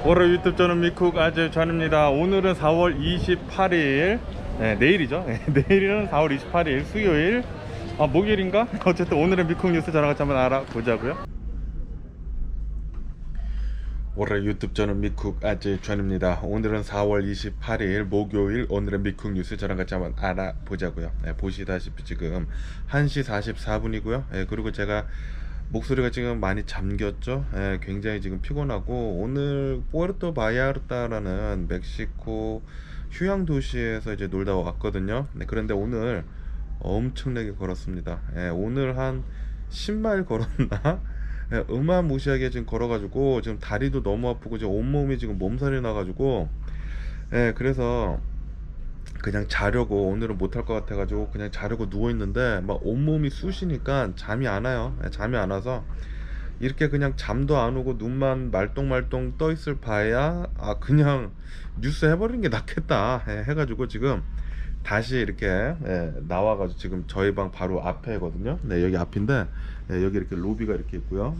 월요 유튜브 저는 미쿡 아재 전입니다. 오늘은 4월 28일 내일이죠. 내일은 4월 28일 수요일, 목요일인가? 어쨌든 오늘은 미쿡 뉴스 저랑 같이 한번 알아보자고요. 월요 유튜브 저는 미쿡 아재 전입니다. 오늘은 4월 28일 목요일, 오늘은 미쿡 뉴스 저랑 같이 한번 알아보자고요. 보시다시피 지금 1시 44분이고요. 그리고 제가 목소리가 지금 많이 잠겼죠. 굉장히 지금 피곤하고, 오늘 푸에르토 바야르타라는 멕시코 휴양 도시에서 이제 놀다 왔거든요. 그런데 오늘 엄청나게 걸었습니다. 오늘 한 10마일 걸었나? 어마무시하게 지금 걸어가지고 지금 다리도 너무 아프고 지금 온몸이 지금 몸살이 나가지고, 그래서 그냥 자려고, 오늘은 못할 것 같아가지고 그냥 자려고 누워있는데 막 온몸이 쑤시니까 잠이 안 와요. 잠이 안 와서 이렇게 그냥 잠도 안 오고 눈만 말똥말똥 떠있을 바에야 그냥 뉴스 해버리는 게 낫겠다 해가지고 지금 다시 이렇게 나와가지고 지금 저희 방 바로 앞에거든요. 여기 앞인데, 여기 이렇게 로비가 이렇게 있고요.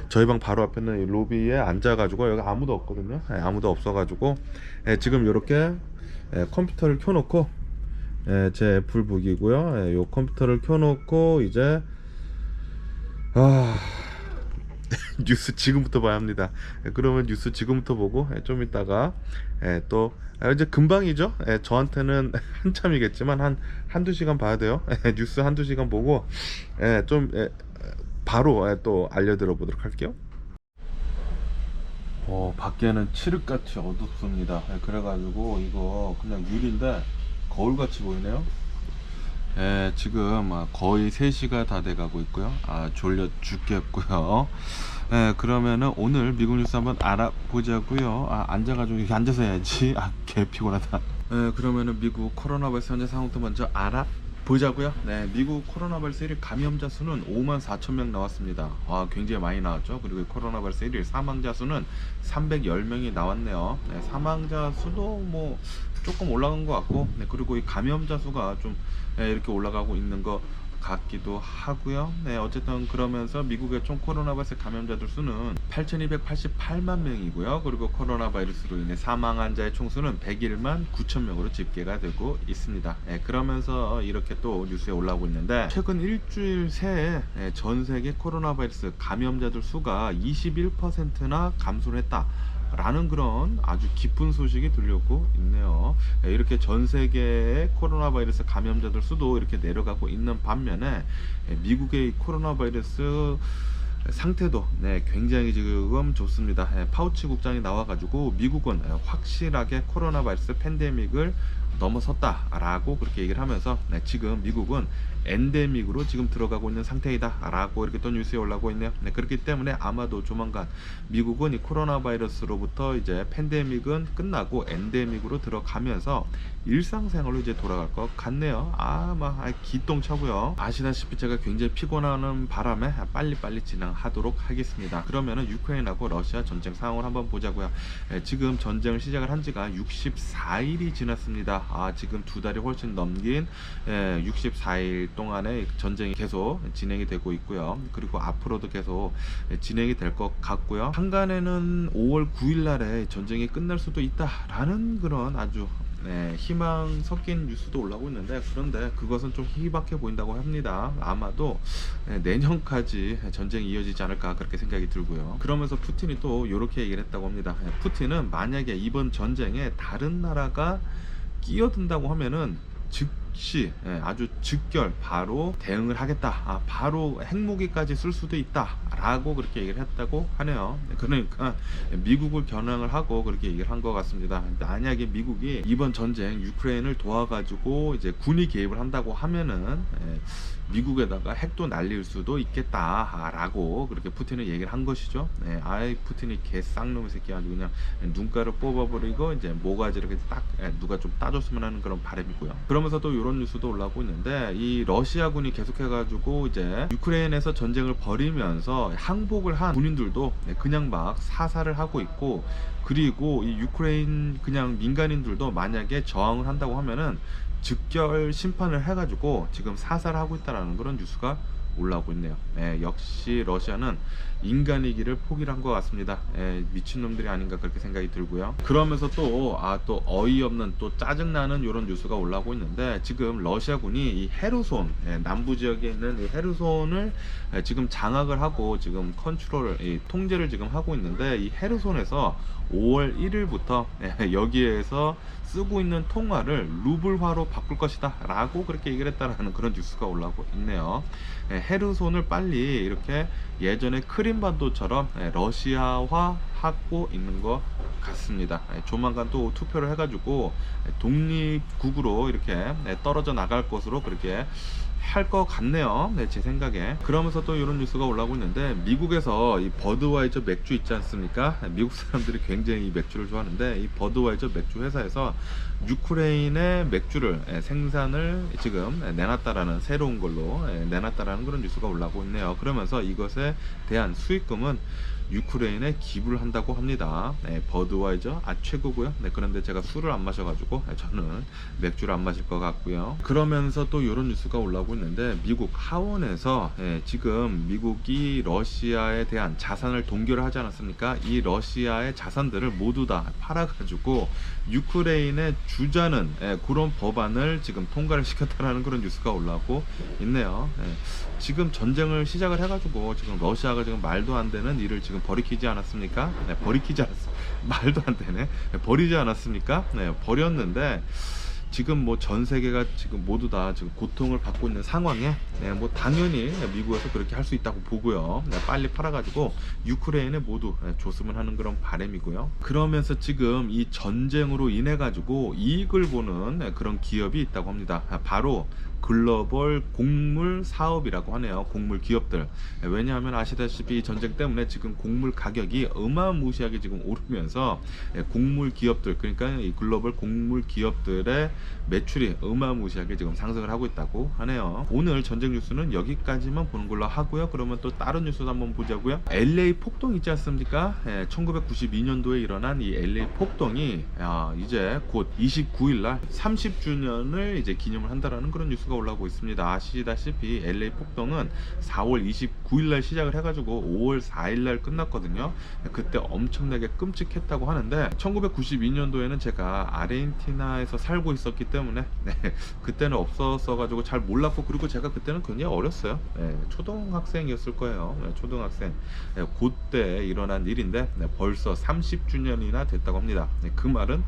저희 방 바로 앞에는 이 로비에 앉아가지고, 여기 아무도 없거든요. 아무도 없어가지고 지금 이렇게 컴퓨터를 켜놓고, 제 애플북이고요. 요 컴퓨터를 켜놓고 이제 뉴스 지금부터 봐야 합니다. 그러면 뉴스 지금부터 보고 좀 이따가 또 이제 금방이죠. 저한테는 한참이겠지만 한두 시간 봐야 돼요. 뉴스 한두 시간 보고 좀 바로 또 알려드려 보도록 할게요. 밖에는 칠흑같이 어둡습니다. 그래가지고 이거 그냥 유리인데 거울같이 보이네요. 지금 거의 3시가 다 돼가고 있고요. 졸려 죽겠고요. 그러면은 오늘 미국 뉴스 한번 알아보자고요. 앉아가지고 이렇게 앉아서 해야지. 개 피곤하다. 그러면은 미국 코로나 바이러스 현재 상황부터 먼저 알아보자고요. 미국 코로나 바이러스 1일 감염자 수는 54,000명 나왔습니다. 굉장히 많이 나왔죠. 그리고 코로나 바이러스 1일 사망자 수는 310명이 나왔네요. 사망자 수도 뭐 조금 올라간 것 같고, 그리고 이 감염자 수가 좀 이렇게 올라가고 있는 것 같기도 하고요. 어쨌든 그러면서 미국의 총 코로나 바이러스 감염자들 수는 8,288만 명이고요. 그리고 코로나 바이러스로 인해 사망 환자의 총수는 101만 9천 명으로 집계가 되고 있습니다. 그러면서 이렇게 또 뉴스에 올라오고 있는데, 최근 일주일 새에 전 세계 코로나 바이러스 감염자들 수가 21%나 감소를 했다 라는 그런 아주 기쁜 소식이 들려오고 있네요. 이렇게 전 세계의 코로나 바이러스 감염자들 수도 이렇게 내려가고 있는 반면에 미국의 코로나 바이러스 상태도 굉장히 지금 좋습니다. 파우치 국장이 나와가지고 미국은 확실하게 코로나 바이러스 팬데믹을 넘어섰다 라고 그렇게 얘기를 하면서, 지금 미국은 엔데믹으로 지금 들어가고 있는 상태이다 라고 이렇게 또 뉴스에 올라오고 있네요. 그렇기 때문에 아마도 조만간 미국은 이 코로나 바이러스로부터 이제 팬데믹은 끝나고 엔데믹으로 들어가면서 일상생활로 이제 돌아갈 것 같네요. 기똥차고요. 아시다시피 제가 굉장히 피곤하는 바람에 빨리빨리 진행하도록 하겠습니다. 그러면은 유크레인하고 러시아 전쟁 상황을 한번 보자고요. 지금 전쟁을 시작을 한 지가 64일이 지났습니다. 지금 2달이 훨씬 넘긴 64일 동안에 전쟁이 계속 진행이 되고 있고요. 그리고 앞으로도 계속 진행이 될 것 같고요. 한간에는 5월 9일 날에 전쟁이 끝날 수도 있다라는 그런 아주 희망 섞인 뉴스도 올라오고 있는데, 그런데 그것은 좀 희박해 보인다고 합니다. 아마도 내년까지 전쟁이 이어지지 않을까 그렇게 생각이 들고요. 그러면서 푸틴이 또 이렇게 얘기를 했다고 합니다. 푸틴은 만약에 이번 전쟁에 다른 나라가 끼어든다고 하면은 즉시 아주 즉결 바로 대응을 하겠다, 바로 핵무기까지 쓸 수도 있다 라고 그렇게 얘기를 했다고 하네요. 그러니까 미국을 겨냥을 하고 그렇게 얘기를 한 것 같습니다. 만약에 미국이 이번 전쟁 유크레인을 도와가지고 이제 군이 개입을 한다고 하면은 미국에다가 핵도 날릴 수도 있겠다라고 그렇게 푸틴은 얘기를 한 것이죠. 네, 아이 푸틴이 개 쌍놈의 새끼 아주 그냥 눈가를 뽑아버리고 이제 모가지를 이렇게 딱 누가 좀 따줬으면 하는 그런 바람이고요. 그러면서 또 이런 뉴스도 올라오고 있는데 이 러시아군이 계속해가지고 이제 유크레인에서 전쟁을 벌이면서 항복을 한 군인들도 그냥 막 사살을 하고 있고, 그리고 이 유크레인 그냥 민간인들도 만약에 저항을 한다고 하면은 즉결 심판을 해가지고 지금 사살하고 있다라는 그런 뉴스가 올라오고 있네요. 역시 러시아는 인간이기를 포기를 한 것 같습니다. 미친놈들이 아닌가 그렇게 생각이 들고요. 그러면서 또 어이없는 또 짜증나는 이런 뉴스가 올라오고 있는데, 지금 러시아군이 이 헤르손 남부 지역에 있는 이 헤르손을 지금 장악을 하고 지금 통제를 지금 하고 있는데, 이 헤르손에서 5월 1일부터 여기에서 쓰고 있는 통화를 루블화로 바꿀 것이다 라고 그렇게 얘기를 했다라는 그런 뉴스가 올라오고 있네요. 헤르손을 빨리 이렇게 예전에 크림반도처럼 러시아화 하고 있는 것 같습니다. 조만간 또 투표를 해가지고 독립국으로 이렇게 떨어져 나갈 것으로 그렇게 할 것 같네요. 제 생각에. 그러면서 또 이런 뉴스가 올라오고 있는데, 미국에서 이 버드와이저 맥주 있지 않습니까? 미국 사람들이 굉장히 이 맥주를 좋아하는데, 이 버드와이저 맥주 회사에서 유크레인의 맥주를 생산을 지금 내놨다라는, 새로운 걸로 내놨다라는 그런 뉴스가 올라오고 있네요. 그러면서 이것에 대한 수익금은 유크레인에 기부를 한다고 합니다. 버드와이저 최고고요. 그런데 제가 술을 안 마셔가지고 저는 맥주를 안 마실 것 같고요. 그러면서 또 이런 뉴스가 올라오고 있는데, 미국 하원에서 지금 미국이 러시아에 대한 자산을 동결을 하지 않았습니까? 이 러시아의 자산들을 모두 다 팔아가지고 유크레인에 주자는 그런 법안을 지금 통과를 시켰다라는 그런 뉴스가 올라오고 있네요. 지금 전쟁을 시작을 해가지고 지금 러시아가 지금 말도 안 되는 일을 지금 버리키지 않았습니까? 말도 안 되네. 버리지 않았습니까? 버렸는데 지금 뭐 전 세계가 지금 모두 다 지금 고통을 받고 있는 상황에 뭐 당연히 미국에서 그렇게 할 수 있다고 보고요. 빨리 팔아가지고 유크레인에 모두 줬으면 하는 그런 바람이고요. 그러면서 지금 이 전쟁으로 인해 가지고 이익을 보는 그런 기업이 있다고 합니다. 바로 글로벌 곡물 사업이라고 하네요. 곡물 기업들. 왜냐하면 아시다시피 전쟁 때문에 지금 곡물 가격이 어마무시하게 지금 오르면서 곡물 기업들, 그러니까 이 글로벌 곡물 기업들의 매출이 어마무시하게 지금 상승을 하고 있다고 하네요. 오늘 전쟁 뉴스는 여기까지만 보는 걸로 하고요. 그러면 또 다른 뉴스도 한번 보자고요. LA 폭동 있지 않습니까? 1992년도에 일어난 이 LA 폭동이 이제 곧 29일 날 30주년을 이제 기념을 한다라는 그런 뉴스가 올라오고 있습니다. 아시다시피 LA 폭동은 4월 29일 날 시작을 해가지고 5월 4일 날 끝났거든요. 그때 엄청나게 끔찍했다고 하는데, 1992년도에는 제가 아르헨티나에서 살고 있었기 때문에 그때는 없었어가지고 잘 몰랐고, 그리고 제가 그때는 굉장히 어렸어요. 초등학생이었을 거예요. 초등학생. 그때 일어난 일인데 벌써 30주년이나 됐다고 합니다. 그 말은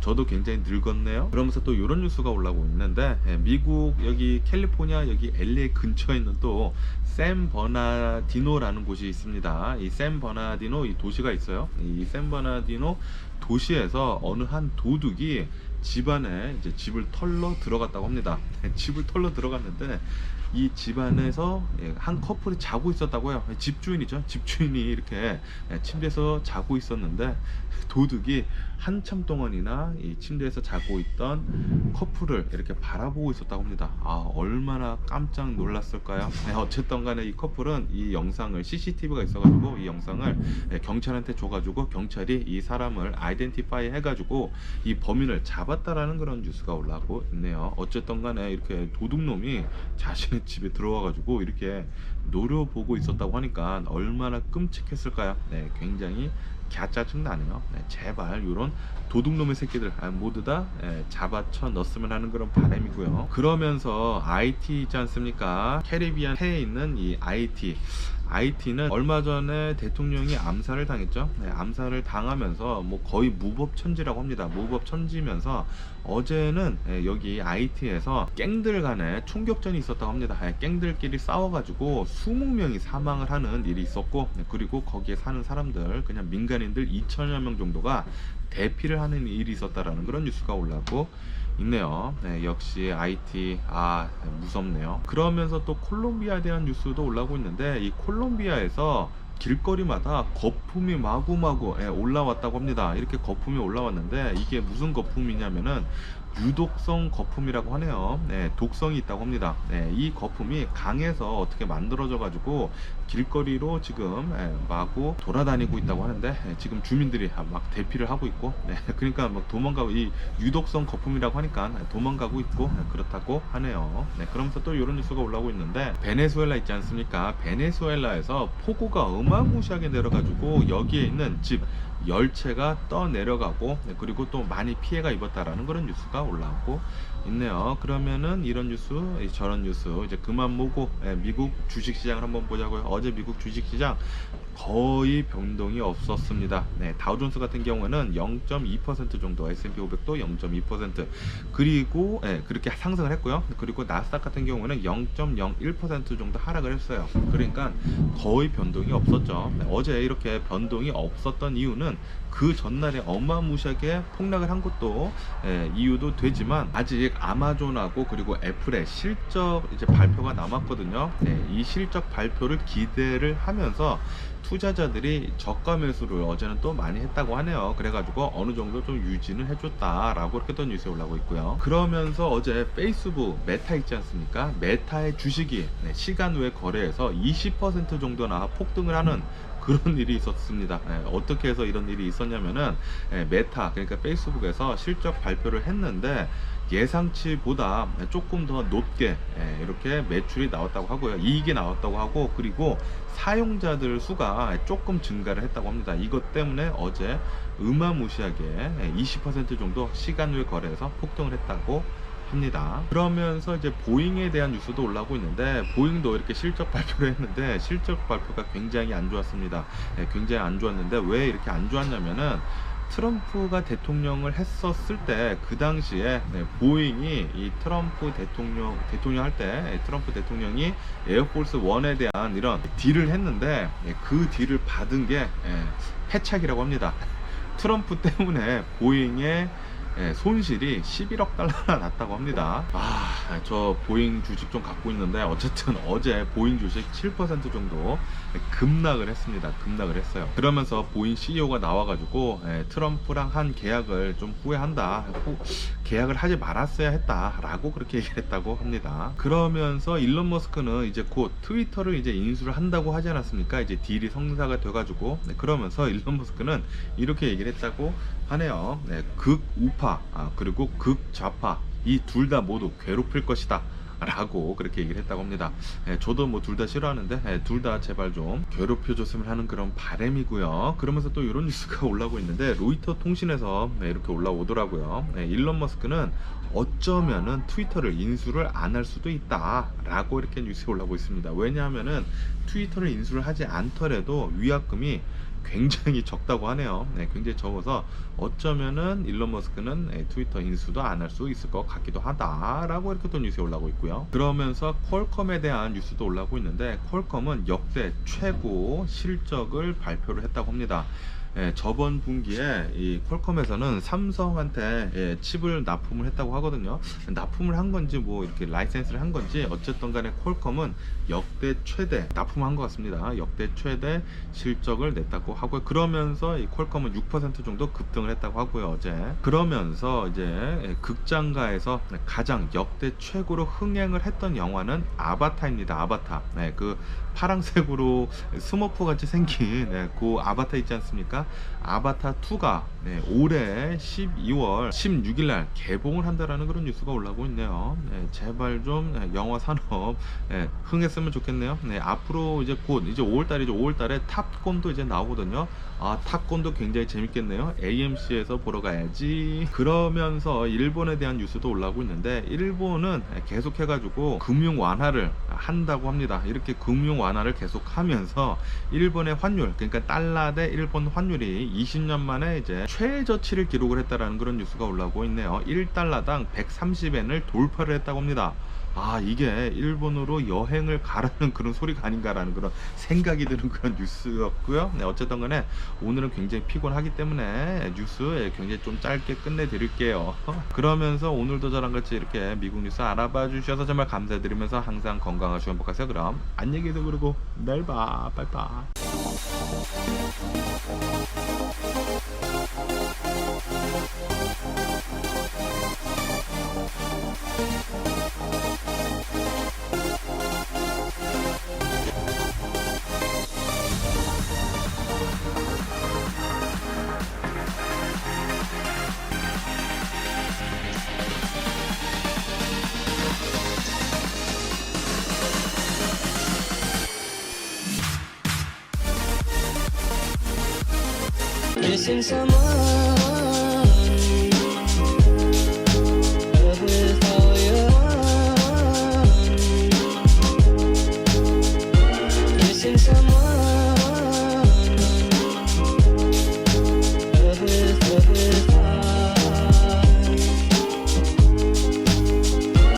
저도 굉장히 늙었네요. 그러면서 또 이런 뉴스가 올라오고 있는데, 미국 여기 캘리포니아 여기 LA 근처에 있는 또 샌버나디노라는 곳이 있습니다. 이 샌버나디노 이 도시가 있어요. 이 샌버나디노 도시에서 어느 한 도둑이 집안에 이제 집을 털러 들어갔다고 합니다. 집을 털러 들어갔는데 이 집안에서 한 커플이 자고 있었다고요. 집주인이죠. 집주인이 이렇게 침대에서 자고 있었는데 도둑이 한참 동안이나 이 침대에서 자고 있던 커플을 이렇게 바라보고 있었다고 합니다. 얼마나 깜짝 놀랐을까요? 어쨌든 간에 이 커플은 이 영상을, CCTV가 있어가지고 이 영상을 경찰한테 줘가지고 경찰이 이 사람을 아이덴티파이 해가지고 이 범인을 잡았다라는 그런 뉴스가 올라오고 있네요. 어쨌든 간에 이렇게 도둑놈이 자신의 집에 들어와가지고 이렇게 노려보고 있었다고 하니까 얼마나 끔찍했을까요? 굉장히 짜증 나네요. 제발 이런 도둑놈의 새끼들 모두 다 잡아쳐 넣었으면 하는 그런 바람이고요. 그러면서 IT 있지 않습니까? 캐리비안 해에 있는 이 IT는 얼마 전에 대통령이 암살을 당했죠. 암살을 당하면서 뭐 거의 무법천지라고 합니다. 무법천지면서 어제는 여기 IT에서 갱들 간에 총격전이 있었다고 합니다. 갱들끼리 싸워가지고 20명이 사망을 하는 일이 있었고, 그리고 거기에 사는 사람들, 그냥 민간인들 2천여 명 정도가 대피를 하는 일이 있었다라는 그런 뉴스가 올라오고 있네요. 네, 역시 IT 무섭네요. 그러면서 또 콜롬비아에 대한 뉴스도 올라오고 있는데, 이 콜롬비아에서 길거리마다 거품이 마구마구 올라왔다고 합니다. 이렇게 거품이 올라왔는데, 이게 무슨 거품이냐면은 유독성 거품이라고 하네요. 네, 독성이 있다고 합니다. 네, 이 거품이 강에서 어떻게 만들어져 가지고 길거리로 지금 마구 돌아다니고 있다고 하는데, 지금 주민들이 막 대피를 하고 있고, 그러니까 막 도망가고, 이 유독성 거품이라고 하니까 도망가고 있고, 그렇다고 하네요. 그러면서 또 이런 뉴스가 올라오고 있는데, 베네수엘라 있지 않습니까? 베네수엘라에서 폭우가 어마무시하게 내려가지고 여기에 있는 집 10채가 떠내려가고, 그리고 또 많이 피해가 입었다라는 그런 뉴스가 올라오고 있네요. 그러면은 이런 뉴스, 저런 뉴스 이제 그만 보고 미국 주식시장을 한번 보자고요. 어제 미국 주식시장 거의 변동이 없었습니다. 다우존스 같은 경우는 0.2% 정도, S&P 500도 0.2%, 그리고 그렇게 상승을 했고요. 그리고 나스닥 같은 경우는 0.01% 정도 하락을 했어요. 그러니까 거의 변동이 없었죠. 어제 이렇게 변동이 없었던 이유는 그 전날에 어마무시하게 폭락을 한 것도 이유도 되지만, 아직 아마존하고 그리고 애플의 실적 이제 발표가 남았거든요. 이 실적 발표를 기대를 하면서 투자자들이 저가 매수를 어제는 또 많이 했다고 하네요. 그래가지고 어느 정도 좀 유지는 해줬다라고 이렇게 또 뉴스에 올라오고 있고요. 그러면서 어제 페이스북 메타 있지 않습니까? 메타의 주식이 시간 외 거래에서 20% 정도나 폭등을 하는 그런 일이 있었습니다. 어떻게 해서 이런 일이 있었냐면은, 메타, 그러니까 페이스북에서 실적 발표를 했는데 예상치보다 조금 더 높게 이렇게 매출이 나왔다고 하고요, 이익이 나왔다고 하고, 그리고 사용자들 수가 조금 증가를 했다고 합니다. 이것 때문에 어제 어마무시하게 20% 정도 시간 외 거래에서 폭등을 했다고 합니다. 그러면서 이제 보잉에 대한 뉴스도 올라오고 있는데, 보잉도 이렇게 실적 발표를 했는데 실적 발표가 굉장히 안 좋았습니다. 굉장히 안 좋았는데, 왜 이렇게 안 좋았냐면은 트럼프가 대통령을 했었을 때 그 당시에 보잉이 이 트럼프 대통령 할 때 트럼프 대통령이 에어포스 1에 대한 이런 딜을 했는데, 그 딜을 받은 게 패착이라고 합니다. 트럼프 때문에 보잉의 손실이 11억 달러나 났다고 합니다. 저 보잉 주식 좀 갖고 있는데, 어쨌든 어제 보잉 주식 7% 정도 급락을 했습니다. 급락을 했어요. 그러면서 보잉 CEO가 나와가지고 트럼프랑 한 계약을 좀 후회한다, 계약을 하지 말았어야 했다라고 그렇게 얘기를 했다고 합니다. 그러면서 일론 머스크는 이제 곧 트위터를 이제 인수를 한다고 하지 않았습니까? 이제 딜이 성사가 돼가지고, 그러면서 일론 머스크는 이렇게 얘기를 했다고 하네요. 극우파 그리고 극좌파, 이 둘 다 모두 괴롭힐 것이다 라고 그렇게 얘기를 했다고 합니다. 저도 뭐 둘 다 싫어하는데 둘 다 제발 좀 괴롭혀줬으면 하는 그런 바람이고요. 그러면서 또 이런 뉴스가 올라오고 있는데, 로이터 통신에서 이렇게 올라오더라고요. 일론 머스크는 어쩌면은 트위터를 인수를 안 할 수도 있다 라고 이렇게 뉴스에 올라오고 있습니다. 왜냐하면은 트위터를 인수를 하지 않더라도 위약금이 굉장히 적다고 하네요. 굉장히 적어서 어쩌면은 일론 머스크는 트위터 인수도 안 할 수 있을 것 같기도 하다라고 이렇게 또 뉴스에 올라오고 있고요. 그러면서 퀄컴에 대한 뉴스도 올라오고 있는데, 퀄컴은 역대 최고 실적을 발표를 했다고 합니다. 저번 분기에 이 퀄컴에서는 삼성한테 칩을 납품을 했다고 하거든요. 납품을 한 건지 뭐 이렇게 라이센스를 한 건지, 어쨌든 간에 퀄컴은 역대 최대 납품한 것 같습니다. 역대 최대 실적을 냈다고 하고요. 그러면서 이 퀄컴은 6% 정도 급등을 했다고 하고요, 어제. 그러면서 이제 극장가에서 가장 역대 최고로 흥행을 했던 영화는 아바타입니다. 아바타. 그 파랑색으로 스머프 같이 생긴 그 아바타 있지 않습니까? 아바타 2가 올해 12월 16일 날 개봉을 한다라는 그런 뉴스가 올라오고 있네요. 제발 좀 영화 산업 흥했으면 좋겠네요. 앞으로 이제 곧 이제 5월달이죠. 5월달에 탑건도 이제 나오거든요. 탑건도 굉장히 재밌겠네요. AMC에서 보러 가야지. 그러면서 일본에 대한 뉴스도 올라오고 있는데, 일본은 계속해가지고 금융 완화를 한다고 합니다. 이렇게 금융 완화를 계속하면서 일본의 환율, 그러니까 달러 대 일본 환율이 20년 만에 이제 최저치를 기록을 했다라는 그런 뉴스가 올라오고 있네요. 1달러당 130엔을 돌파를 했다고 합니다. 아 이게 일본으로 여행을 가라는 그런 소리가 아닌가라는 그런 생각이 드는 그런 뉴스였고요. 네 어쨌든 간에 오늘은 굉장히 피곤하기 때문에 뉴스 굉장히 좀 짧게 끝내 드릴게요. 그러면서 오늘도 저랑 같이 이렇게 미국 뉴스 알아봐 주셔서 정말 감사드리면서 항상 건강하시고 행복하세요. 그럼 안녕히 계세요. 그리고 내일 봐. 빠이빠이. Missing someone